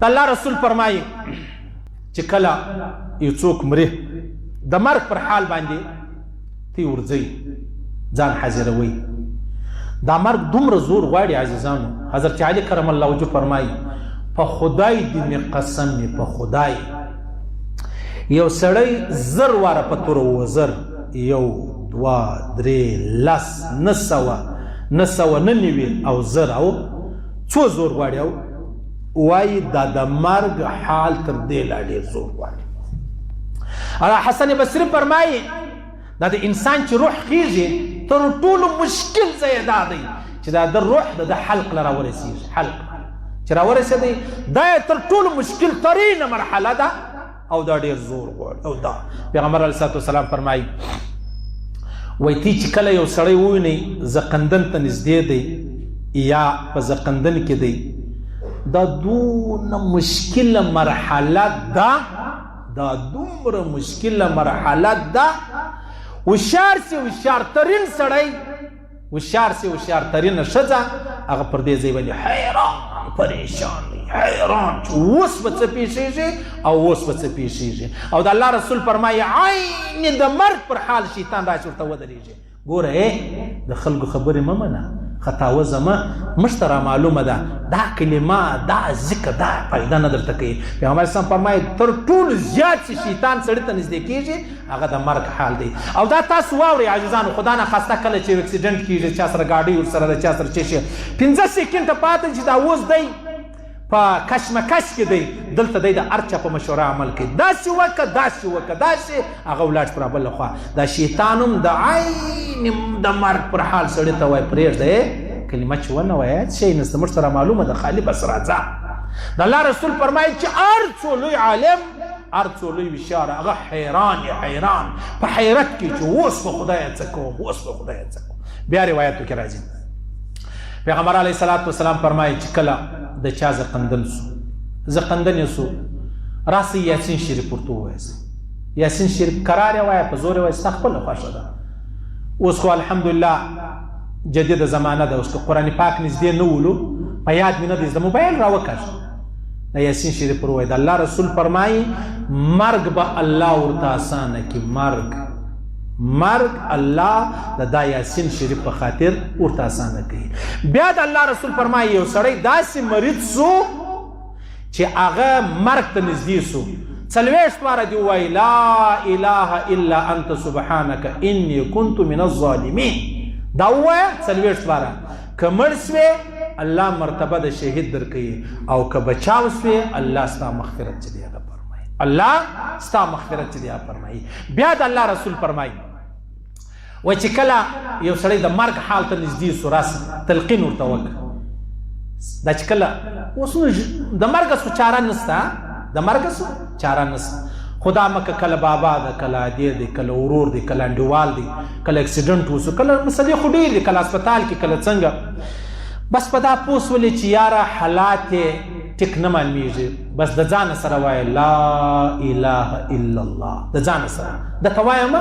الله رسول فرمایي چې کله یو څوک مري د مرګ پر حال باندې تی ورځي ځان حاضروي دا مرګ دومره زور غواړي عزیزانو. حضرت علي کرم الله وجهه فرمایي په خدای دې مې قسم مې په خدای یو سړی 1000 واره په تور وزر 1 2 3 لس 999 او 1000 او څو زور غواړي او وایي دا د مرګ حال تر دې لا ډېر زور غواړي. حسن بصري فرمایي دا د انسان چې روح خیږي تر ټولو مشکل ځای دا دی چې دا د روح د حلق لره ورسیږي. حلق چې راورسېدی دا تر ټولو مشکل ترینه مرحله ده او دا ډېر زور غواړي. او دا پیغمبر علیه الصلاة والسلام فرمایي وایي تی چې کله یو سړی ووینئ زقندن ته نږدې دی یا په زقندن کې دی دا دونه مشکله مرحله ده دا دومره مشکله مرحله ده. هوښیار سي هوښیارترین سړی هوښیار سي هوښیارترینه ښځه هغه پر دې ځای باندې حیران پریشان دی حیران چې اوس به څه پیښیږي او اوس به څه پیښیږي. او د الله رسول فرمایي عین د مرګ پر حال شیطان راشي ورته ودرېږي. ګوره د خلکو خبرې مه منه خطاوزه موږ ته رامعلومه ده دا کلمه دا ذکر دا فایده نه درته کوي. پیغمبر اسلام فرمایي تر ټولو زیات چې شیطان سړي ته نږدې کېږي هغه د مرګ حال دی. او دا تاسو واورئ عزیزانو خدا نه خواسته کله چې اکسیډنټ کېږي چا سره ګاډۍ ورسره ده چا سره څه شي 15 سکنډه پاته چې دا اوس دی په کشمکش کې دی دلته دی د هر چا په مشوره عمل کوي داسې وکړه داسې وکړه داسې هغه ولاړ پر بله خوا. دا شیطان هم د عین د مرګ پر حال سړي ته وایي پرېږده کلمه چې ونه وایه څه شی نشته موږ سره معلومه ده خالي بس راځه. د الله رسول فرمایي چې هر څو لوی عالم هر څو لوی هوښیار هغه حیران په حیرت کې چې اوس به خدایه څه کوم اوس به خدایه څه کوم. بیا روایتو کې راځي پیغمبر علیه الصلاة والسلام فرمایي چې کله د چا زقندن سو زقندن یې سو راسئ یاسین شریف ورته ووایاست. یاسین شریف کرار یې وایه په زور یې وایه ستا خپله خوښه ده. اوس خو الحمدلله جدیده زمانه ده اوس که قرآن پاک نږدې نه ولو په یاد مې نه دی د موبایل راوکړ د یاسین شریف ور ووایه. د الله رسول فرمایي مرګ به الله ورته اسانه کړي مرګ الله د دا یاسین شریف په خاطر ورته اسانه کوي. بیا د الله رسول فرمایي یو سړی داسې مریض سو چې هغه مرګ ته نږدې سو 40 واره دې ووایي لا اله الا انت سبحانک انی کنت من الظالمین. دا ووایه 40 واره که مړ سوې الله مرتبه د شهید درکوي او که بچاو سوې الله ستا مغفرت چې دی هغه فرمایي الله ستا مغفرت چې دی هغه فرمایي. بیا د الله رسول فرمایي وایي چې کله یو سړی د مرګ حال ته نږدې سو راسه تلقین ورته وکړه دا چې کله اوس د مرګ سو چاره نسته د مرګ سو چاره نسته خدا مکه کله بابا ده کله ادې دی کله ورور دی کله انډیوال دی کله اکسیډنټ وسو کله مسلې خو ډېر دي کله هسپتال کې کله څنګه بس په دا پوس ولې چې یاره حالات ټیک نه معلومیږي بس د ځان سره وایه لا اله الا الله د ځان سره درته وایم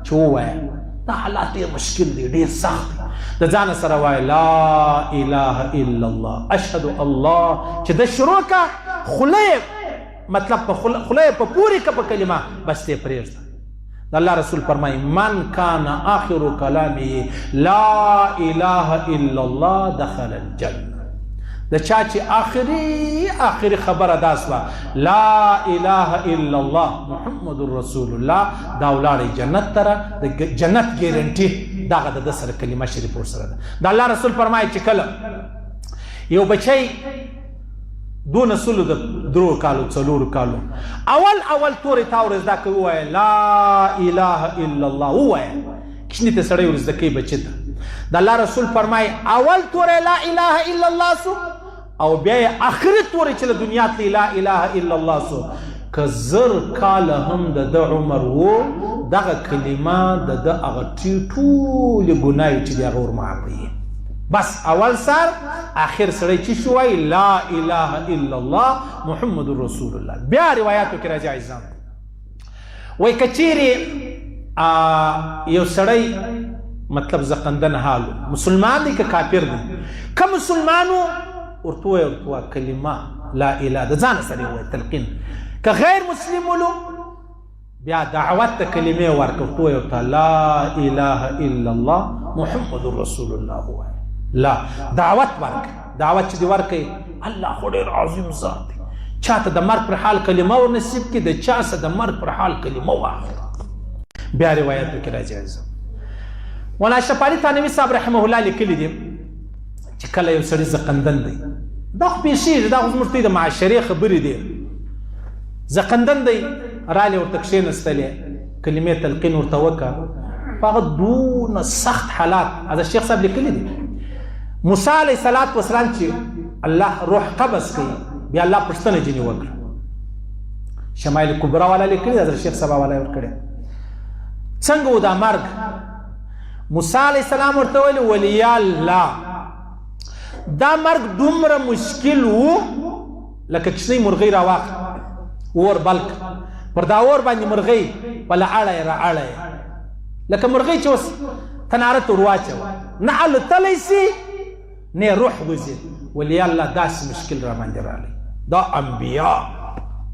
چې ووایه دا حالات ډېر مشکل دی ډېر سخت دی د ځان سره وایه لا اله الا الله اشهد الله چې د شروع کا خوله مطلب په خوله په پوری کا په کلمه بس ته پرېږده. د الله رسول فرمایي من کان آخر کلامه لا اله الا الله دخل الجنه. د چا چې آخري خبره دا سوه لا اله الا الله محمد رسول الله دا ولاړی جنت ته د جنت ګارنټي دغه د ده سره کلمه شریف ورسره ده. د الله رسول فرمایي چې کله یو بچی دونه سلو د 3 کالو 4 کالو اول تورې تا ور زده کوي ووایه لا اله الا الله ووایه کشني ته سړی ور زده کوي بچي ته. د الله رسول فرمایي اول تورې لا اله الا الله سو او بیا یې آخري تورې چې له دنیا تلي لا اله الا الله سو که 1000 کاله هم د ده عمر و دغه کلمه د ده هغه ټولې ګناهې چې دي هغه ور معافوي. بس اول سر آخر سړی چې شو وایي لا اله الا الله محمد رسول الله. بیا روایاتو کې راځي عزیزان وایي که چیرې یو سړی مطلب زقندن حالو مسلمان دی که کافر دی که مسلمانو ورته وایه کلمه لا اله د ځان سره وایي تلقین که غیر مسلم ولو بیا دعوت ته کلمې ورکړو تو یو ته لا اله الا الله محمد رسول الله وایي لا دعوت ورک دعوت چې دی ورکړي الله خو ډېر عظیم ذات دی چاته د مرګ پر حال کلمه ور نصیب کړي د چا څه د مرګ پر حال کلمه واخلي بیا روایتو کې راځي مولانا اشرف علي تھانوي صاحب رحمه الله لیکلي دي چې کله یو سړي زقندن دی دا خو پیښیږي دا خو زموږ د معاشرې خبرې دي زقندن دی رالی ورته کښېنستلې کلمې تلقین ورته وکړه په هغه دونه سخت حالات از شیخ صاحب لیکلي دي موسی علیه السلام چې الله روح قبض کوي بیا الله پوښتنه ځینې وکړه شمایل کبرا والا لیکلي حضرت شیخ صاحب والا ورکړی څنګه و دا مرګ موسی علیه السلام ورته ویل ولیا الله دا مرګ دومره مشکل و لکه کوچنۍ مرغۍ راواخله اور بلک پر دا اور باندې مرغۍ بله اړه یې رااړه یې لکه مرغۍ چې اوس تناره ته ور واچوه نه الوتلی سي نه روح وځي ولیا الله داسې مشکل را باندې راغلی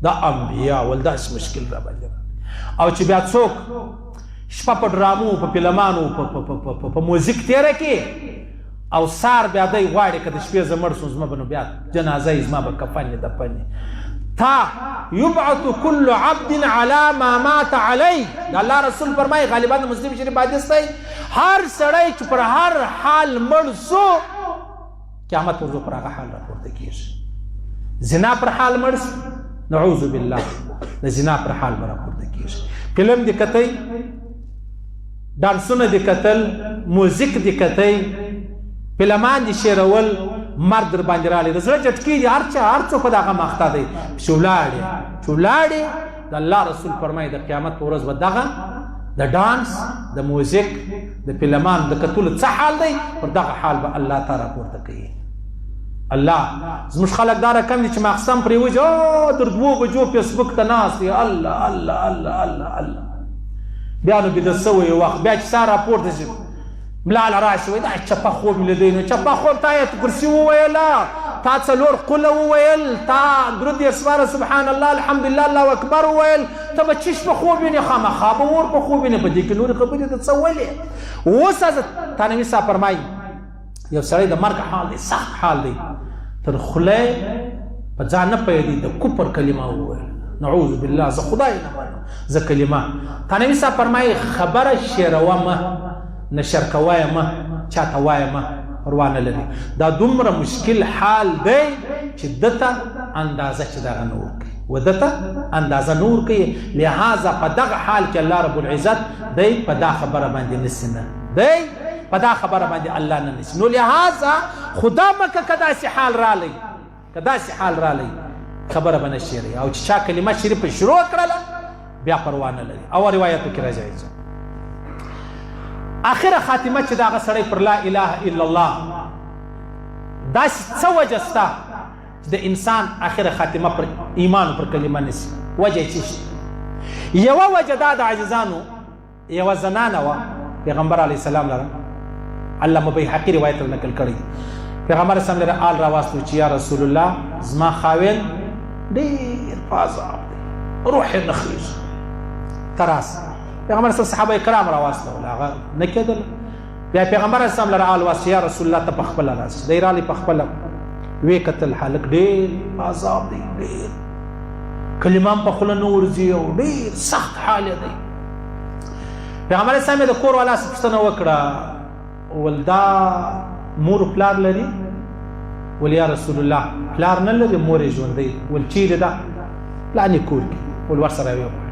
دا انبیا ول داسې مشکل را باندې راغلی او چې بیا څوک شپه په ډرامو په فلمانو په موزیک تیره کې او سار بیا دی غواړي که د شپې زه مړ شم زما به نو بیا جنازه یې زما به کفن یې دفن تا یبعث کل عبد علی ما مات علی د الله رسول فرمایي غالبا د مسلم شریف حدیث دی هر سړی چې پر هر حال مړ سو قیامت ورځ پر هغه حال راپورته کېږي زنا پر حال مړ سو نعوذ بالله د زنا پر حال به راپورته کېږي فلم دې کتی ډانسونه دې کتل موزیک دې کتی فلمان دې شعرول مرګ در باندې راغلی د زړه چټکي دي هر څوک په دغه مخته دی چې ولاړې د الله رسول فرمایي د قیامت په ورځ به دغه د ډانس د موزیک د فلمان د کتلو څه حال دی پر دغه حال به الله تعالی راپورته کوي الله زموږ خلک دا رقم دي چې ماخستن پرې وځي تر 2 بجو فیسبوک ته ناست دي الله الله الله الله الله بیا نو بیده سوی وخت بیا چې سار راپورته شي ملال راشي وایي دا چپه خوب مې لیدی نو چپه خوب تا آیت کرسي وویله تا څلور قله وویل تا درود یې سپاره سبحان الله الحمدلله الله اکبر وویل ته به چی شپه خوب وینې خامخا به اور په خوب وینې په دې کې نورې خبرې ته څه ولې اوس حضرت تانوي صاحب فرمایي یو سړی د مرګ حال دی سخت حال دی تر خولې په ځان نه پوهېدي د کفر کلمه وویل نعوذ بالله زه خدای نه منم زه کلمه تانوي صاحب فرمایي خبره شعروه مه نشر کوایه مه چاته وایه مه پروا نه لري دا دومره مشکل حال دی چې دته اندازه چې دغه نه ورکوي ودته اندازه نه ورکوي لهذا په دغه حال کې الله رب العزت دی په دا خبره باندې نسي نه دی په دا خبره باندې الله نه نسي نو لهذا خدا مکه که داسې حال رالی خبره به نه شیري او چې چا کلمه شریفه شروع کړله بیا پروا نه لري او روایتو کې راځي آخره خاتمه چې دغه سړی پر لا اله الا الله داسې څه وجه شته چې د انسان آخره خاتمه پر ایمان پر کلمه نسي وجه یې څه شي یوه وجه دا د عاجزانو یوه زنانه وه پیغمبر علیه السلام لره علامه بیهقي روایت نقل کړی پیغمبر اسلام لره آل راواستو چې یا رسول الله زما خاوند ډېر په عذاب دی روح یې نه خېږي تراس پیغمبر اسلام صحابه کرام راواستول هغه نه کېدل بیا پیغمبر اسلام لره آل واست یا رسول الله ته په خپله راسي دی رالی په خپله ویې کتل هلک ډېر په عذاب دی ډېر کلمه هم په خوله نه ورځي او ډېر سخت حال دی پیغمبر اسلام یې د کور والا څخه پوښتنه وکړه ول دا مور پلار لري ول یا رسول الله پلار نه لري مور یې ژوندی ول چیرې ده پلانې کور کې ول ورسره یې وغواړه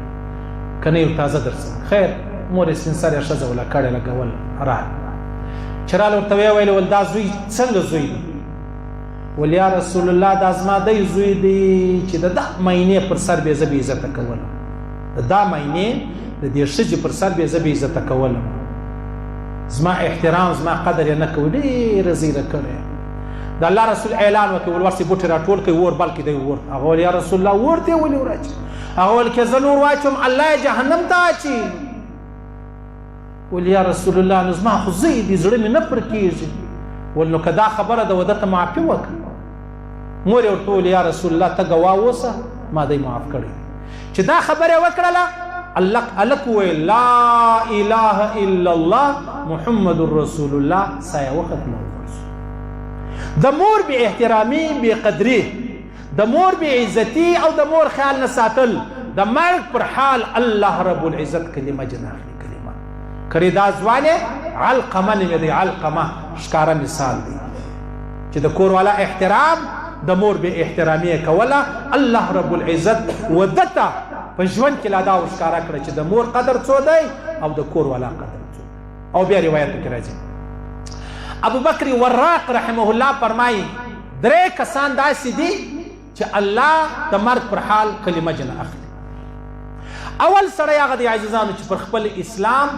که نه یو تازه درسم خیر مور یې سپین سرې ښځه وله کړې لګول راغله چې راله ورته ویې ویل ول دا زوی څنګه زوی دی ول یا رسول الله دا زما دی زوی دی چې د دا مینې پر سر بې زه بې عزته کولم د دا مینې د دې ښځې پر سر بې زه بې عزته کولم زما احترام زما قدر یې نه کوي ډېره زیره کړی د الله رسول اعلان وکړي ول ورسې بوټې راټول کړئ اور بل کړي دی اور هغه ول یا رسول الله اور دی ولې وراچي هغه ول که زه نور واچوم الله یې جهنم ته اچي ول یا رسول الله نو زما خو زوی دی زړه مې نه پر کېږي ول نو که دا خبره ده وده ته معافي وکړه مور یې ورته وویل یا رسول الله ته ګواه اوسه ما دی معاف کړی چې دا خبره وکړله هلک وویل لا اله الا الله محمد رسول الله سایه وختمه د مور بې احترامي بې قدري د مور بې عزتي او د مور خیال نه ساتل د مرګ پر حال الله رب العزت کلمه جن اخلي کلمه کړي دا ځوانې علقمه نومې دی علقمه ښکاره مثال دی چې د کور والا احترام د مور بې احترامي یې کوله الله رب العزت ودته په ژوند کې لا دا ښکاره کړه چې د مور قدر څو دی او د کور والا قدر څو او بیا روایتو کې راځي ابو بکر وراق رحمه الله فرمایي 3 کسان داسې دي چې الله د مرګ پر حال کلمه جن اخلي اول سړی هغه دی عزیزانو چې پر خپل اسلام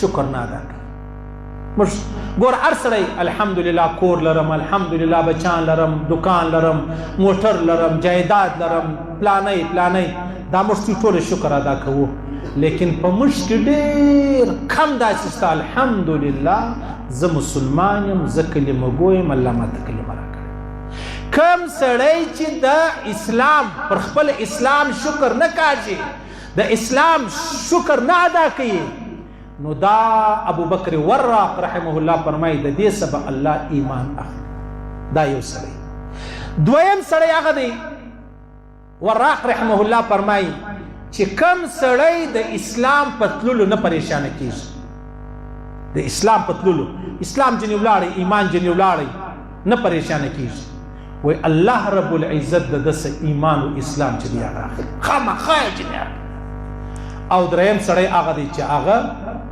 شکر نه ادا کوي ګور هر سړی الحمدلله کور لرم الحمدلله بچان لرم دکان لرم موټر لرم جایداد لرم پلانۍ دا موږ ټول شکر ادا کوو لیکن په موږ کې ډېر کم داسې شته الحمدلله زه مسلمان یم زه کلمه ګو یم الله ماته کلمه راکړې کم سړی چې د اسلام پر خپل اسلام شکر نه کاږي د اسلام شکر نه ادا کوي نو دا ابو بکر وراق رحمه الله فرمایي د دې سبب الله ایمان اخلي دا یو سړی دویم سړی هغه دی وراق رحمه الله فرمایي چې کم سړی د اسلام په تللو نه پریشانه کیږي د اسلام په تللو اسلام جنې ولاړی ایمان جنې ولاړی نه پریشانه کیږي وای الله رب العزت د دسه ایمان او اسلام چې دی هغه خامخا جنې او دریم سړی هغه دی چې هغه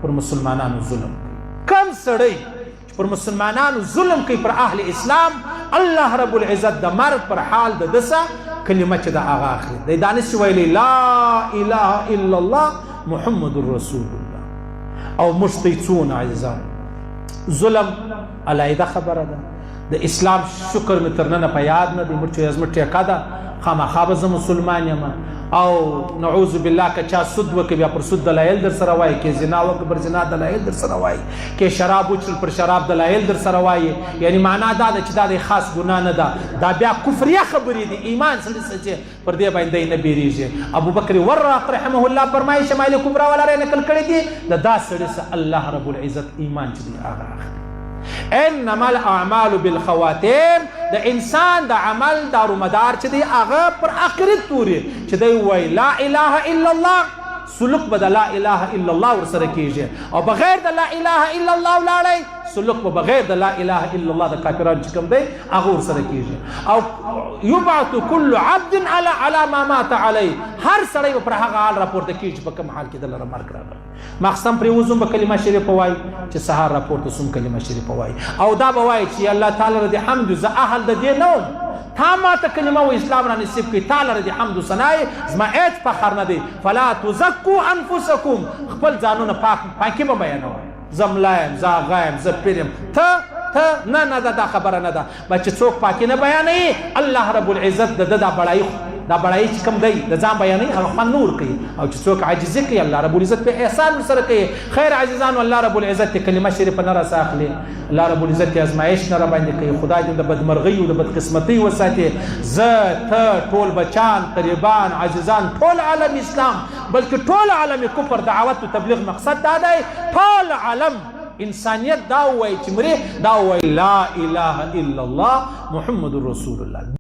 پر مسلمانانو ظلم کم سړی چې پر مسلمانانو ظلم کوي پر اهل اسلام الله رب العزت د مرګ پر حال د دسه کلمه چې د هغه اخلي د دانش ویلي لا اله الا الله محمد رسول الله او مشتیتون عزیزان ظلم علیده خبره ده د اسلام شکر مې تر ننه په یاد نه دی موږ چې زموږ ټیکه ده خامخا به زه مسلمان یم او نعوذ بالله که چا سود وکړي بیا پر سود دلایل در سره وایي که زنا وکړي پر زنا دلایل در سره وایي که شراب وچړل پر شراب دلایل در سره وایي یعنی معنا دا ده چې دا د خاص ګناه نه ده دا بیا کفریه خبرې دي ایمان سړي چې پر دې باندې نه بیریږي ابو بکر وراق رحمه الله فرمایي شمائل کبرا والا نقل کړی دي دا سړي سره الله رب العزت ایمان چې دی هغه انما الاعمال بالخواتيم د انسان د عمل دارو مدار چې دی هغه پر اخرت پورې چې دی وای لا اله الا الله سلوک به د لا اله الا الله ورسره کیږي او بغیر د لا اله الا الله ولاړی سلوک به بغیر د لا اله الا الله د کافرانو چې کوم دی هغه ورسره کیږي او یبعث كل عبد على ما مات عليه هر سړی پر هغه حال راپورته کیږي په کوم حال کې د لره مرګ راغلی مخصم پر وزم به کلمه شریفه وای چې سهار راپورته سوم کلمه شریفه وای او دا به وای چې الله تعالی رضی حمد ز اهل د دې نو تا ما ته کلمه و اسلام را نصیب کړي تعالی رضی حمد و ثنای زما هیڅ فخر نه دی فلا تزکوا انفسکم خپل ځانونه پاکي به بیانوي زملایم زاغایم زپریم ته نه دا خبره نه ده چې څوک پاکي نه بیانوي الله رب العزت د دا بړای دا بړای چې کوم دی د ځان بیانوي هغه نور کوي او چې څوک عاجزي کوي الله رب العزت په احسان سره کوي خیر عزیزانو الله رب العزت کلمه شریفه نه راساخلي الله رب العزت ازمایش نه را باندې کوي خدای دې د بدمرغي او د بدقسمتي وساتي ته ټول بچان قریبان عزیزان ټول عالم اسلام بلکې ټول عالم کفر دعوت او تبلیغ مقصد دا دی ټول عالم انسانیت دا وایي چې مری دا وایي لا اله الا الله محمد رسول الله